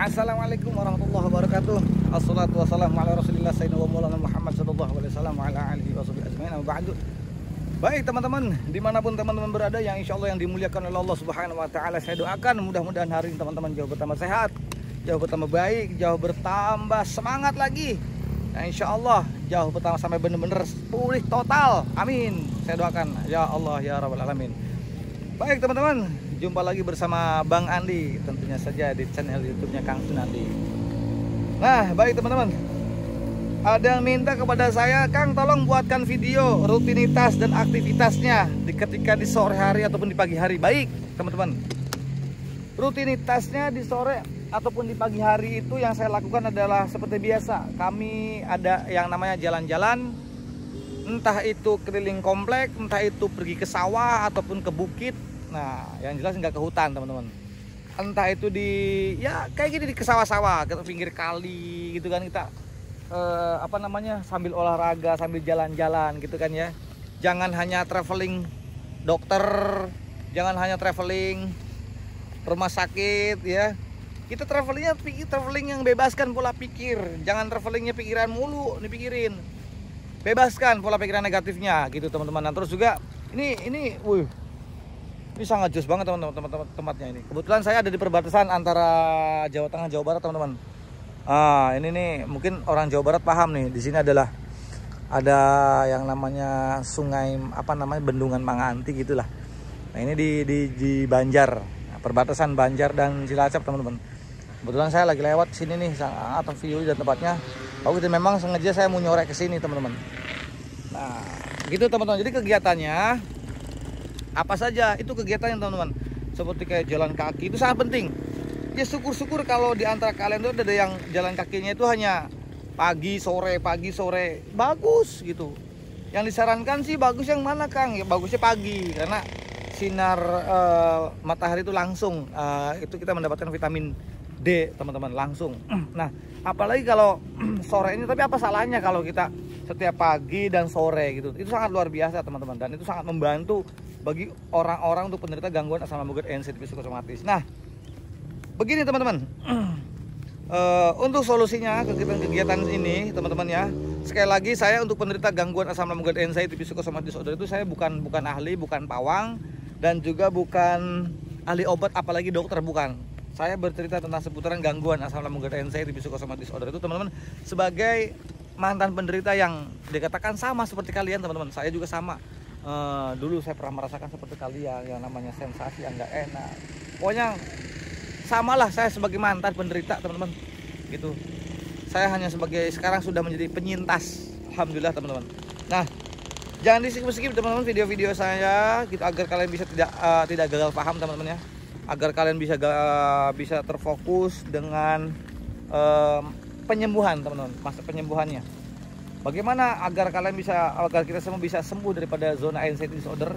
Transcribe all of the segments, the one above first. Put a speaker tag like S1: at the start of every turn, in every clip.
S1: Assalamualaikum warahmatullahi wabarakatuh. Assalatu wassalamu ala Rasulillah sayyidina wa maulana Muhammad sallallahu alaihi wasallam wa ala alihi washabihi ajmain. Amma ba'du. Baik teman-teman, dimanapun teman-teman berada yang insya Allah yang dimuliakan oleh Allah Subhanahu wa taala, saya doakan mudah-mudahan hari ini teman-teman jauh bertambah sehat, jauh bertambah baik, jauh bertambah semangat lagi. Nah, insya Allah jauh bertambah sampai benar-benar pulih total. Amin. Saya doakan ya Allah ya rabbal alamin. Baik teman-teman, jumpa lagi bersama Bang Andi, tentunya saja di channel YouTube-nya Kang Sunandi. Nah, baik teman-teman, ada yang minta kepada saya, Kang tolong buatkan video rutinitas dan aktivitasnya ketika di sore hari ataupun di pagi hari. Baik teman-teman, rutinitasnya di sore ataupun di pagi hari itu yang saya lakukan adalah seperti biasa. Kami ada yang namanya jalan-jalan, entah itu keliling komplek, entah itu pergi ke sawah ataupun ke bukit. Nah, yang jelas nggak ke hutan teman-teman. Entah itu di ya kayak gini di ke sawah-sawah, ke pinggir kali gitu kan, kita sambil olahraga, sambil jalan-jalan gitu kan ya. Jangan hanya traveling dokter, jangan hanya traveling rumah sakit ya. Kita traveling yang bebaskan pola pikir, jangan travelingnya pikiran mulu dipikirin. Bebaskan pola pikiran negatifnya gitu teman-teman. Nah, terus juga ini sangat jos banget teman-teman tempatnya ini. Kebetulan saya ada di perbatasan antara Jawa Tengah Jawa Barat teman-teman. Ini nih mungkin orang Jawa Barat paham nih. Di sini ada yang namanya sungai Bendungan Manganti gitulah. Nah, ini di Banjar, perbatasan Banjar dan Cilacap teman-teman. Kebetulan saya lagi lewat sini nih, atau view dan tempatnya. Oh gitu, memang sengaja saya mau nyorek ke sini teman-teman. Nah, gitu teman-teman. Jadi kegiatannya apa saja? Itu kegiatannya teman-teman. Seperti kayak jalan kaki itu sangat penting. Ya syukur-syukur kalau di antara kalian itu ada yang jalan kakinya itu hanya pagi sore. Bagus gitu. Yang disarankan sih bagus yang mana Kang? Ya bagusnya pagi karena sinar matahari itu langsung itu kita mendapatkan vitamin D teman-teman langsung. Nah, apalagi kalau sore ini, tapi apa salahnya kalau kita setiap pagi dan sore gitu. Itu sangat luar biasa teman-teman, dan itu sangat membantu bagi orang-orang untuk penderita gangguan asam lambung dan sensitif psikosomatis. Nah, begini teman-teman, untuk solusinya kegiatan ini teman-teman ya, sekali lagi saya untuk penderita gangguan asam lambung dan anxiety psikosomatis disorder itu saya bukan ahli, bukan pawang, dan juga bukan ahli obat, apalagi dokter, bukan. Saya bercerita tentang seputaran gangguan asam lambung dan anxiety psikosomatis disorder itu teman-teman sebagai mantan penderita yang dikatakan sama seperti kalian teman-teman. Saya juga sama. Dulu saya pernah merasakan seperti kalian yang namanya sensasi yang nggak enak. Pokoknya samalah saya sebagai mantan penderita teman-teman. Gitu. Saya hanya sekarang sudah menjadi penyintas. Alhamdulillah teman-teman. Nah, jangan di-skip teman-teman video-video saya gitu agar kalian bisa tidak gagal paham teman-teman ya. Agar kalian bisa terfokus dengan penyembuhan teman-teman, masa penyembuhannya. Bagaimana agar kita semua bisa sembuh daripada zona anxiety disorder?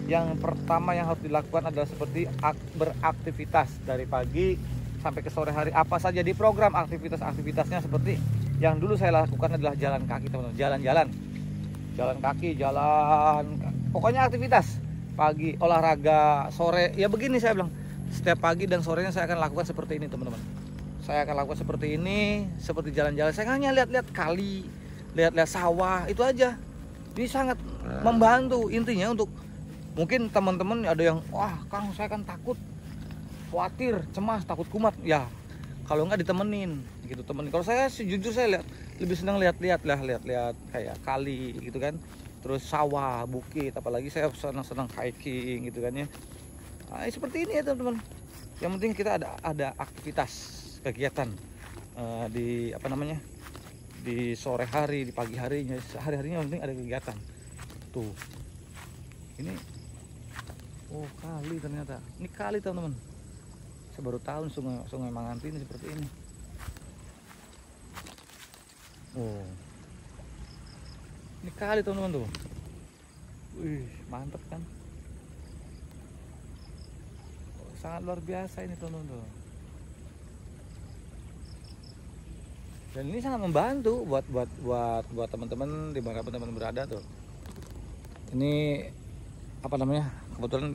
S1: Yang pertama yang harus dilakukan adalah seperti beraktivitas dari pagi sampai ke sore hari. Apa saja di program aktivitasnya seperti yang dulu saya lakukan adalah jalan kaki teman-teman, jalan kaki, pokoknya aktivitas pagi, olahraga, sore. Ya begini saya bilang, setiap pagi dan sorenya saya akan lakukan seperti ini teman-teman. Saya akan lakukan seperti ini, seperti jalan-jalan. Saya hanya lihat-lihat kali, lihat-lihat sawah, itu aja. Ini sangat membantu. Intinya untuk mungkin teman-teman ada yang, wah Kang saya kan takut, khawatir, cemas, takut kumat. Ya kalau nggak ditemenin gitu temen. Kalau saya jujur saya lebih senang lihat-lihat kayak kali gitu kan. Terus sawah, bukit, apalagi saya senang hiking gitu kan ya. Nah, seperti ini ya teman-teman. Yang penting kita ada aktivitas kegiatan di sore hari, di pagi harinya, hari-harinya yang penting ada kegiatan. Tuh. Ini kali ternyata. Ini kali teman-teman. Saya baru tahu sungai Manganti ini seperti ini. Ini kali teman-teman tuh. Wih, mantap kan? Sangat luar biasa ini teman-teman tuh. Dan ini sangat membantu buat teman-teman di mana teman-teman berada tuh. Ini kebetulan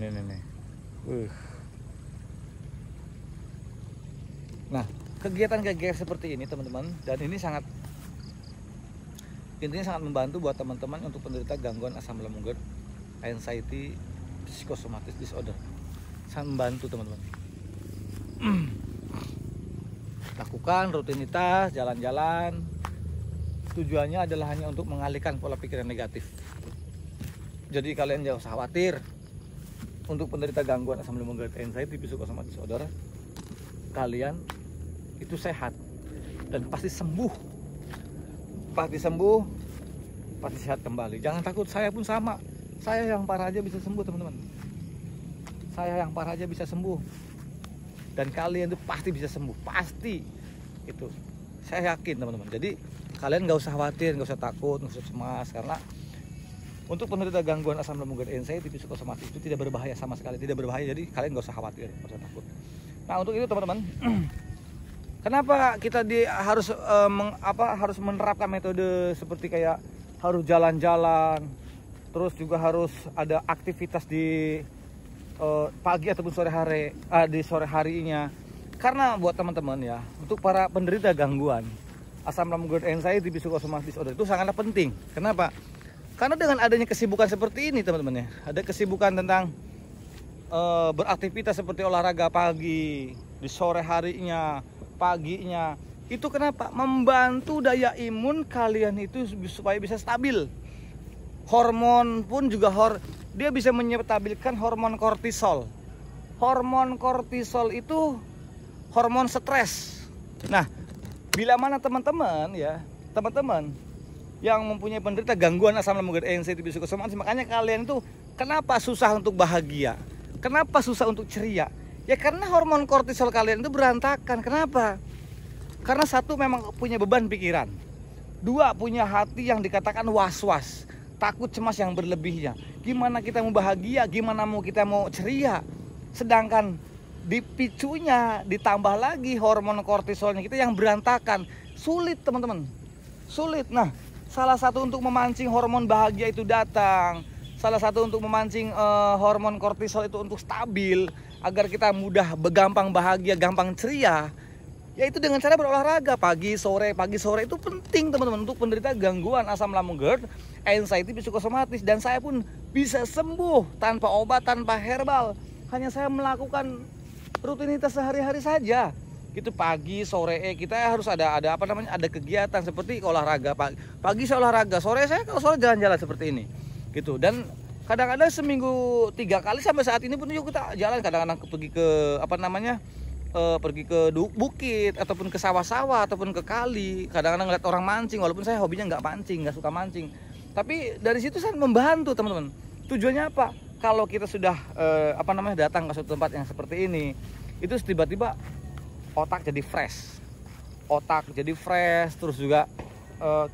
S1: ini. Nah, kegiatan-kegiatan seperti ini teman-teman, dan ini intinya sangat membantu buat teman-teman untuk penderita gangguan asam lambung GERD, anxiety, psikosomatis disorder. Sangat membantu teman-teman. Lakukan rutinitas, jalan-jalan. Tujuannya adalah hanya untuk mengalihkan pola pikir yang negatif. Jadi kalian jangan usah khawatir. Untuk penderita gangguan asam lambung GERD, anxiety, psikosomatis disorder, kalian itu sehat dan pasti sembuh. Pasti sembuh, pasti sehat kembali. Jangan takut, saya pun sama. Saya yang parah aja bisa sembuh teman-teman. Saya yang parah aja bisa sembuh. Dan kalian itu pasti bisa sembuh, pasti. Itu saya yakin teman-teman. Jadi kalian nggak usah khawatir, nggak usah takut, nggak usah cemas, karena untuk penderita gangguan asam lambung GERD, anxiety, psikosomatis itu tidak berbahaya sama sekali, tidak berbahaya. Jadi kalian nggak usah khawatir, nggak usah takut. Nah, untuk itu teman-teman, kenapa kita harus menerapkan metode seperti kayak harus jalan-jalan, terus juga harus ada aktivitas di pagi ataupun sore hari, di sore harinya. Karena buat teman-teman ya, untuk para penderita gangguan asam lambung GERD, anxiety, psikosomatis disorder itu sangatlah penting. Kenapa? Karena dengan adanya kesibukan seperti ini teman-teman ya, ada kesibukan tentang beraktivitas seperti olahraga pagi, di sore harinya, paginya, itu kenapa? Membantu daya imun kalian itu supaya bisa stabil. Hormon pun juga dia bisa menstabilkan hormon kortisol. Hormon kortisol itu hormon stres. Nah, bila mana teman-teman yang mempunyai penderita gangguan asam lambung GERD, anxiety, psikosomatis, makanya kalian itu kenapa susah untuk bahagia? Kenapa susah untuk ceria? Ya karena hormon kortisol kalian itu berantakan. Kenapa? Karena satu, memang punya beban pikiran. Dua, punya hati yang dikatakan was-was, takut cemas yang berlebihnya. Gimana kita mau bahagia, gimana kita mau ceria? Sedangkan dipicunya ditambah lagi hormon kortisolnya kita yang berantakan. Sulit teman-teman, sulit. Nah, salah satu untuk memancing hormon bahagia itu datang, salah satu untuk memancing hormon kortisol itu untuk stabil, agar kita mudah gampang bahagia, gampang ceria, yaitu dengan cara berolahraga pagi sore itu penting teman-teman untuk penderita gangguan asam lambung GERD, anxiety, psikosomatis. Dan saya pun bisa sembuh tanpa obat, tanpa herbal. Hanya saya melakukan rutinitas sehari-hari saja. Gitu pagi sore kita harus ada kegiatan seperti olahraga. Pagi saya olahraga, sore saya kalau sore jalan-jalan seperti ini. Gitu. Dan kadang-kadang seminggu 3 kali sampai saat ini pun juga kita jalan, kadang-kadang pergi ke bukit ataupun ke sawah-sawah ataupun ke kali. Kadang-kadang ngeliat orang mancing, walaupun saya hobinya nggak mancing, nggak suka mancing. Tapi dari situ saya membantu teman-teman. Tujuannya apa? Kalau kita sudah datang ke suatu tempat yang seperti ini, itu tiba-tiba otak jadi fresh. Terus juga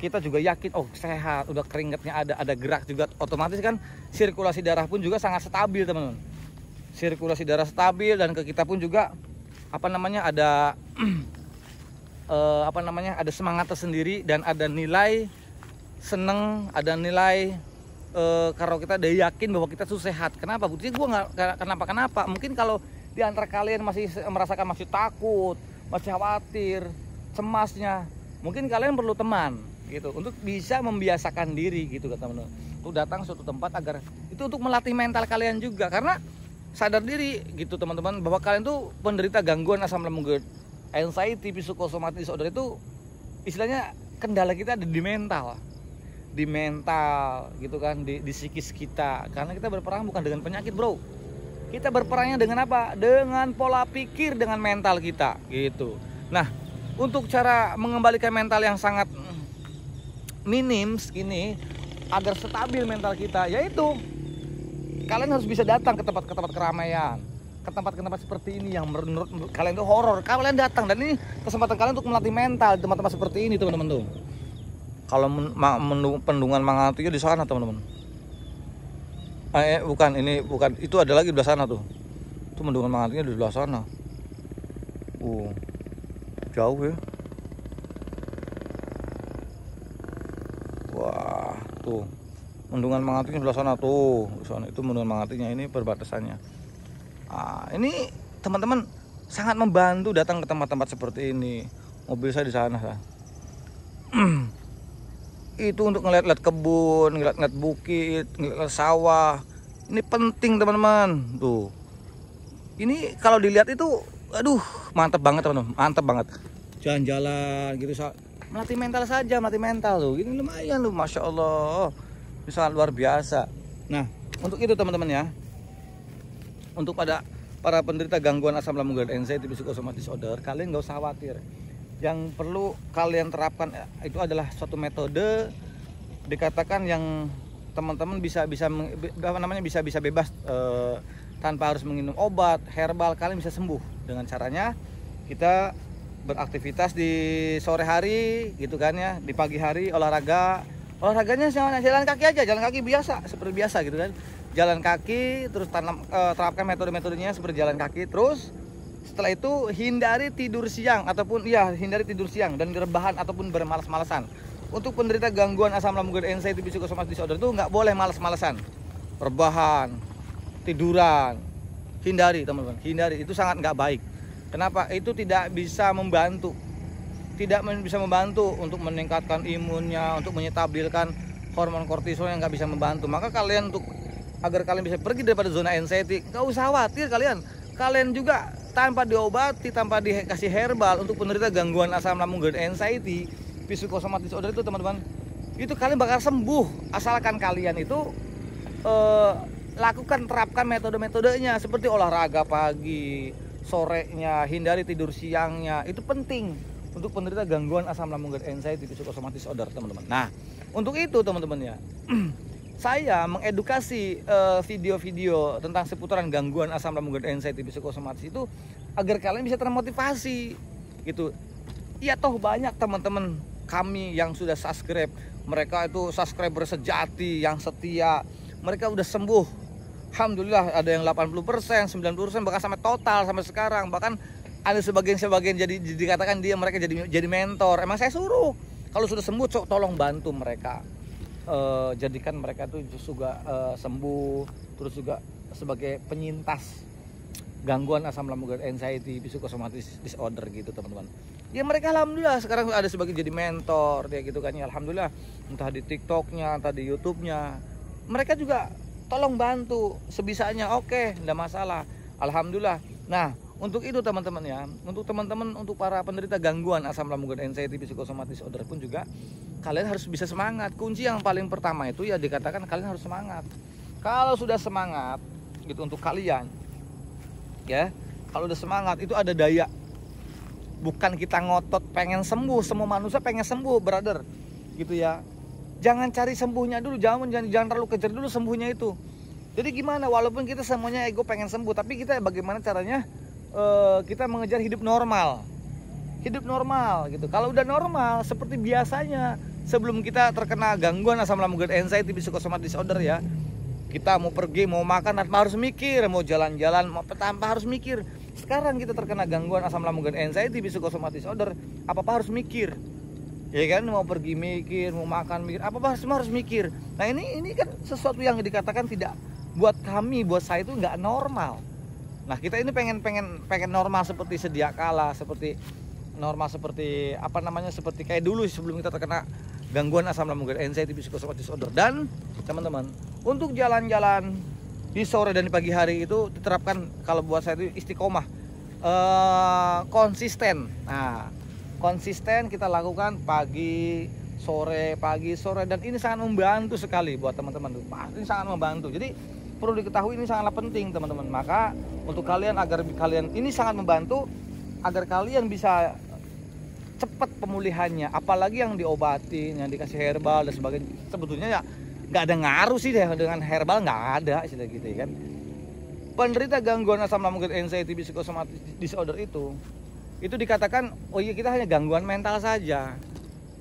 S1: kita juga yakin, oh sehat, udah keringatnya ada gerak juga, otomatis kan sirkulasi darah pun juga sangat stabil teman-teman. Sirkulasi darah stabil, dan ke kita pun juga ada ada semangat tersendiri, dan ada nilai seneng, ada nilai kalau kita udah yakin bahwa kita tuh sehat. Kenapa? Buktinya gue nggak kenapa. Mungkin kalau di antara kalian masih merasakan masih takut, masih khawatir, cemasnya, mungkin kalian perlu teman gitu untuk bisa membiasakan diri gitu teman-teman, untuk datang suatu tempat, agar itu untuk melatih mental kalian juga. Karena sadar diri gitu teman-teman, bahwa kalian tuh penderita gangguan asam lambung GERD, anxiety, psikosomatis disorder, itu istilahnya kendala kita ada di mental gitu kan, di psikis kita. Karena kita berperang bukan dengan penyakit bro, kita berperangnya dengan apa? Dengan pola pikir, dengan mental kita gitu. Nah, untuk cara mengembalikan mental yang sangat minim ini, agar stabil mental kita, yaitu kalian harus bisa datang ke tempat-tempat keramaian, ke tempat-tempat seperti ini yang menurut kalian itu horor. Kalian datang, dan ini kesempatan kalian untuk melatih mental di tempat-tempat seperti ini teman-teman tuh. Kalau Bendungan Mangatua di sana teman-teman. Bukan, itu ada lagi di belah sana tuh. Itu Bendungan Mangatua di belah sana. Jauh ya. Wah, tuh. Bendungan Mangatua di belah sana tuh. Di sana itu Bendungan Mangatua, ini perbatasannya. Ini teman-teman, sangat membantu datang ke tempat-tempat seperti ini. Mobil saya di sana. Itu untuk ngeliat-liat kebun, ngeliat-ngeliat bukit, ngeliat sawah. Ini penting teman-teman. Tuh. Ini kalau dilihat itu, aduh, mantap banget teman-teman, mantap banget. Jalan-jalan gitu, melatih mental saja, melatih mental tuh. Ini lumayan loh, masya Allah. Ini sangat luar biasa. Nah, untuk itu teman-teman ya, untuk para penderita gangguan asam lambung dan anxiety psychosomatic disorder, kalian nggak usah khawatir. Yang perlu kalian terapkan itu adalah suatu metode, dikatakan yang teman-teman bisa bebas tanpa harus minum obat herbal. Kalian bisa sembuh dengan caranya kita beraktivitas di sore hari gitu kan ya, di pagi hari olahraganya jalan kaki aja, jalan kaki biasa seperti biasa gitu kan, jalan kaki terus terapkan metode-metodenya seperti jalan kaki. Terus setelah itu hindari tidur siang dan rebahan ataupun bermalas-malasan. Untuk penderita gangguan asam lambung dan anxiety psychosomatic disorder itu nggak boleh malas-malasan, rebahan, tiduran. Hindari teman-teman, hindari, itu sangat nggak baik. Kenapa? Itu tidak bisa membantu untuk meningkatkan imunnya, untuk menstabilkan hormon kortisol yang nggak bisa membantu. Maka kalian agar kalian bisa pergi daripada zona anxiety, nggak usah khawatir kalian juga tanpa diobati, tanpa dikasih herbal. Untuk penderita gangguan asam lambung dan anxiety psychosomatic disorder itu teman-teman, itu kalian bakal sembuh asalkan kalian itu terapkan metode-metodenya seperti olahraga pagi, sorenya, hindari tidur siangnya. Itu penting untuk penderita gangguan asam lambung dan anxiety psychosomatic disorder teman-teman. Nah, untuk itu teman-teman ya, saya mengedukasi video-video tentang seputaran gangguan asam lambung dan anxiety psychosomatic itu agar kalian bisa termotivasi gitu. Ya toh banyak teman-teman kami yang sudah subscribe, mereka itu subscriber sejati yang setia, mereka udah sembuh. Alhamdulillah, ada yang 80%, 90%, bahkan sampai total sampai sekarang. Bahkan ada sebagian jadi dikatakan mereka jadi mentor. Emang saya suruh kalau sudah sembuh tolong bantu mereka. Jadikan mereka tuh juga sembuh, terus juga sebagai penyintas gangguan asam lambung dan anxiety psychosomatic disorder gitu teman-teman. Ya mereka alhamdulillah sekarang ada sebagai jadi mentor dia gitu kan ya, alhamdulillah, entah di TikToknya, entah di YouTube-nya. Mereka juga tolong bantu sebisanya, oke, enggak masalah, alhamdulillah. Nah, untuk itu teman-teman ya, untuk para penderita gangguan asam lambung dan anxiety psychosomatic disorder pun juga kalian harus bisa semangat. Kunci yang paling pertama itu ya dikatakan kalian harus semangat. Kalau sudah semangat gitu untuk kalian ya, kalau udah semangat itu ada daya. Bukan kita ngotot pengen sembuh, semua manusia pengen sembuh brother gitu ya. Jangan cari sembuhnya dulu, jangan terlalu kejar dulu sembuhnya itu. Jadi gimana, walaupun kita semuanya ego pengen sembuh, tapi kita bagaimana caranya kita mengejar hidup normal gitu. Kalau udah normal seperti biasanya sebelum kita terkena gangguan asam lambung dan anxiety psychosomatic disorder ya, kita mau pergi, mau makan tanpa harus mikir, mau jalan-jalan tanpa harus mikir. Sekarang kita terkena gangguan asam lambung dan anxiety psychosomatic disorder, apa-apa harus mikir. Ya kan, mau pergi mikir, mau makan mikir, apa-apa semua harus mikir. Nah, ini kan sesuatu yang dikatakan tidak, buat saya itu nggak normal. Nah, kita ini pengen normal seperti sedia kala, seperti seperti kayak dulu sebelum kita terkena gangguan asam lambung dan anxiety psychosomatic disorder. Dan teman-teman, untuk jalan-jalan di sore dan di pagi hari itu diterapkan, kalau buat saya itu istiqomah, konsisten. Nah, konsisten kita lakukan pagi sore, dan ini sangat membantu sekali buat teman-teman. Ini sangat membantu. Jadi perlu diketahui ini sangatlah penting teman-teman. Maka untuk kalian, agar kalian ini sangat membantu agar kalian bisa cepat pemulihannya, apalagi yang diobati, yang dikasih herbal dan sebagainya. Sebetulnya ya nggak ada ngaruh sih dengan herbal, nggak ada istilah gitu ya kan. Penderita gangguan asam lambung dan anxiety psychosomatic disorder itu dikatakan, oh iya, kita hanya gangguan mental saja,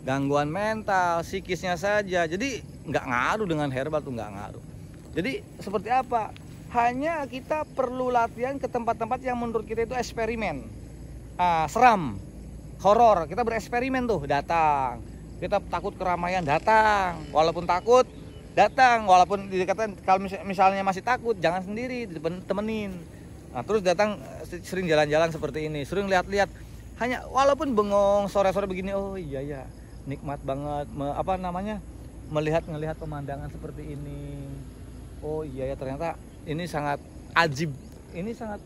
S1: gangguan mental psikisnya saja. Jadi nggak ngaruh dengan herbal tuh, nggak ngaruh. Jadi seperti apa? Hanya kita perlu latihan ke tempat-tempat yang menurut kita itu eksperimen, seram, horor. Kita bereksperimen tuh, datang. Kita takut keramaian, datang. Walaupun takut, datang. Walaupun dikatakan kalau misalnya masih takut, jangan sendiri, temenin. Nah, terus datang sering jalan-jalan seperti ini, sering lihat-lihat, hanya walaupun bengong sore-sore begini, oh iya ya, nikmat banget melihat pemandangan seperti ini. Oh iya ya, ternyata ini sangat ajib, ini sangat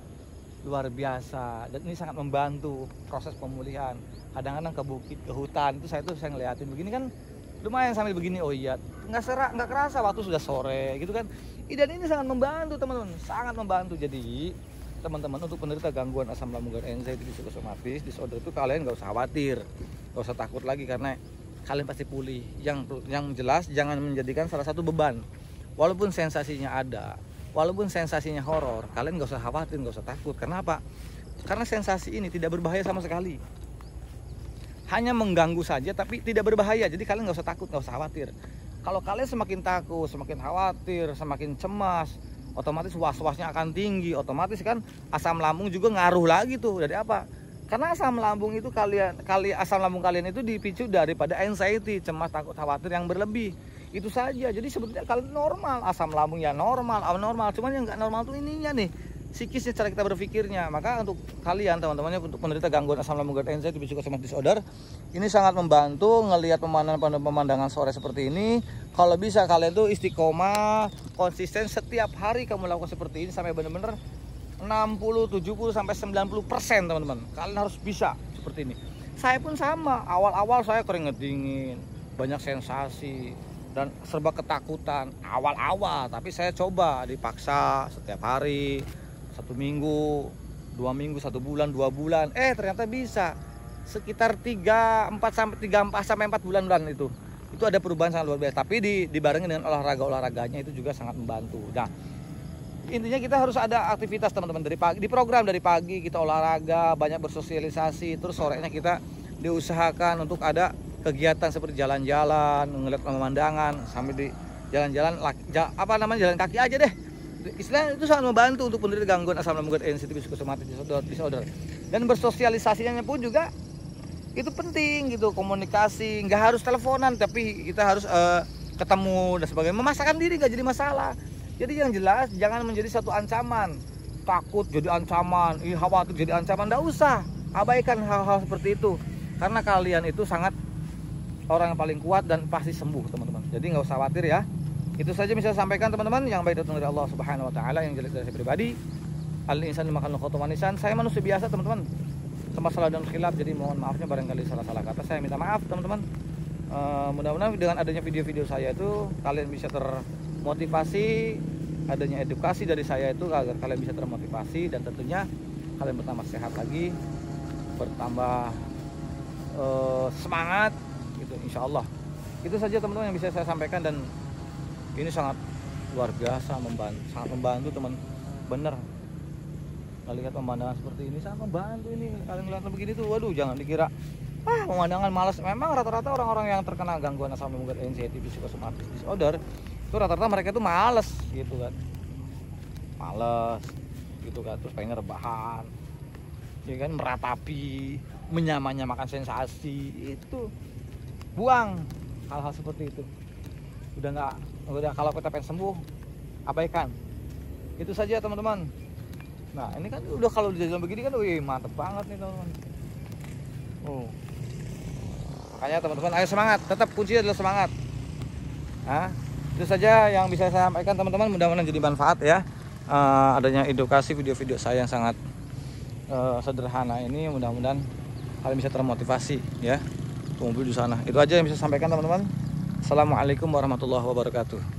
S1: luar biasa, dan ini sangat membantu proses pemulihan. Kadang-kadang ke bukit, ke hutan itu saya ngeliatin begini kan lumayan sambil begini, oh iya, nggak kerasa waktu sudah sore gitu kan. Dan ini sangat membantu teman-teman, sangat membantu. Jadi teman-teman, untuk penderita gangguan asam lambung dan anxiety psikosomatis disorder itu kalian nggak usah khawatir, nggak usah takut lagi, karena kalian pasti pulih. Yang jelas jangan menjadikan salah satu beban. Walaupun sensasinya ada, walaupun sensasinya horor, kalian nggak usah khawatir, nggak usah takut. Karena apa? Karena sensasi ini tidak berbahaya sama sekali, hanya mengganggu saja tapi tidak berbahaya. Jadi kalian nggak usah takut, nggak usah khawatir. Kalau kalian semakin takut, semakin khawatir, semakin cemas, otomatis was-wasnya akan tinggi. Otomatis kan asam lambung juga ngaruh lagi tuh. Dari apa? Karena asam lambung itu asam lambung kalian itu dipicu daripada anxiety, cemas, takut, khawatir yang berlebih. Itu saja. Jadi sebetulnya kalian normal, asam lambung ya normal, abnormal. Cuman yang nggak normal tuh ininya nih, psikisnya, cara kita berpikirnya. Maka untuk kalian teman-temannya, untuk penderita gangguan asam lambung dan anxiety psikosomatis disorder, ini sangat membantu ngelihat pemandangan sore seperti ini. Kalau bisa kalian tuh istiqomah, konsisten setiap hari kamu lakukan seperti ini sampai benar-benar 60, 70 sampai 90% teman-teman. Kalian harus bisa seperti ini. Saya pun sama, awal-awal saya keringet dingin, banyak sensasi dan serba ketakutan awal-awal, tapi saya coba dipaksa setiap hari, 1 minggu, 2 minggu, 1 bulan, 2 bulan, ternyata bisa sekitar 3 sampai 4 bulan itu ada perubahan sangat luar biasa. Tapi dibarengi dengan olahraganya itu juga sangat membantu. Nah, intinya kita harus ada aktivitas teman-teman, dari pagi, di program dari pagi kita olahraga, banyak bersosialisasi, terus sorenya kita diusahakan untuk ada kegiatan seperti jalan-jalan, ngeliat pemandangan sambil di jalan-jalan, jalan kaki aja deh. Istilahnya itu sangat membantu untuk penderita gangguan asam lambung dan anxiety psikosomatis disorder. Dan bersosialisasinya pun juga itu penting gitu, komunikasi, nggak harus teleponan, tapi kita harus ketemu dan sebagainya. Memasakkan diri nggak jadi masalah. Jadi yang jelas jangan menjadi satu ancaman, takut jadi ancaman, khawatir jadi ancaman, nggak usah, abaikan hal-hal seperti itu. Karena kalian itu sangat orang yang paling kuat dan pasti sembuh teman-teman. Jadi nggak usah khawatir ya. Itu saja bisa saya sampaikan teman-teman. Yang baik datang dari Allah Subhanahu Wa Taala, yang jelek dari saya pribadi. Al-insan makan khotoman nisan. Saya manusia biasa teman-teman, tempat salah dan khilaf, jadi mohon maafnya barangkali salah-salah kata, saya minta maaf teman-teman. Mudah-mudahan dengan adanya video-video saya itu kalian bisa termotivasi, adanya edukasi dari saya itu agar kalian bisa termotivasi, dan tentunya kalian bertambah sehat lagi, bertambah semangat gitu, insya Allah. Itu saja teman-teman yang bisa saya sampaikan, dan ini sangat luar biasa, sangat membantu teman, bener. Lihat pemandangan seperti ini sangat membantu. Ini kalian lihat begini tuh, waduh, jangan dikira pemandangan malas. Memang rata-rata orang-orang yang terkena gangguan asam lambung dan anxiety psikosomatis disorder itu rata-rata mereka itu malas gitu kan, terus pengen rebahan, ya kan, meratapi, menyamakan sensasi. Itu buang hal-hal seperti itu. Udah kalau kita pengen sembuh, abaikan. Itu saja teman-teman. Nah ini kan udah, kalau di jalan begini kan, wih, mantep banget nih teman-teman. Makanya teman-teman, ayo semangat, tetap kuncinya adalah semangat. Nah, itu saja yang bisa saya sampaikan teman-teman. Mudah-mudahan jadi manfaat ya. Adanya edukasi video-video saya yang sangat sederhana ini, mudah-mudahan kalian bisa termotivasi ya. Tunggu di sana. Itu aja yang bisa saya sampaikan teman-teman. Assalamualaikum warahmatullahi wabarakatuh.